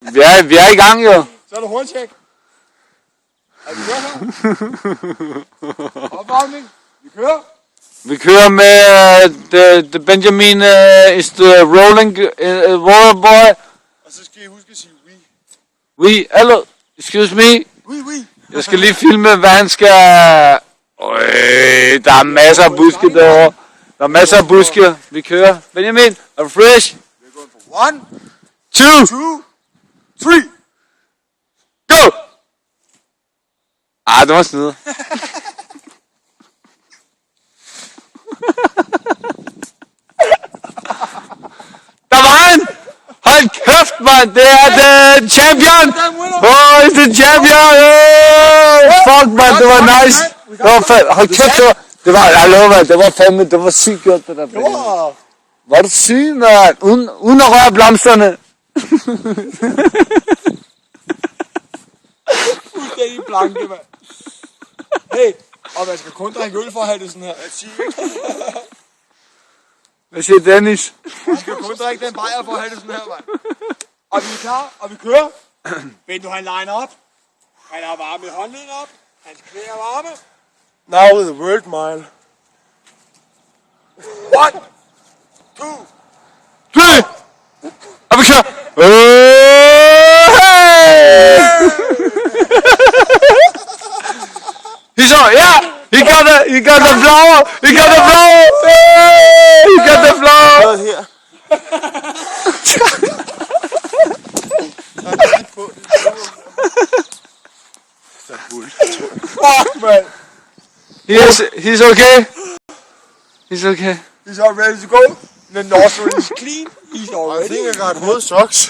Vi er i gang, jo. Så er det horntjek. Er vi kører her? Opvarmning. Vi kører. Vi kører med the Benjamin is the rolling water boy. Og så skal I huske at sige we. We, hello, excuse me. We. Jeg skal lige filme, hvad han skal... der er masser af buske derovre. Der er masser af buske. Vi kører. Benjamin, er du fresh? Vi er gået for 1, 2, 2, 3. go! Det var snyd. Der var han! Hold kæft, mand! Det er the champion! Oh, it's the champion! Fuck, man, det var nice! Det var fandme... Hold kæft, det var... Jeg lover, man, det var fandme... Det var sygt gjort, det der. Var du syg, mand? Uden at røre blomsterne. Fuldstændig blanke, mand. Hey, og man skal kun drikke øl for at have det sådan her. Hvad siger Dennis? Vi skal kun drikke den bajer for at have det sådan her, mand. Og vi er klar, og vi kører. Bento, han liner op. Han har varmet håndleden op. Hans knæ er varme. Now the world mile. 1, 2, 3! Og vi kører! He's on, yeah! He got the flower! He got the flower! He got the flower! her. Fuck, man. He's okay. He's okay. He's all ready to go. The nostril is clean. He's all ready. I think I got hood socks.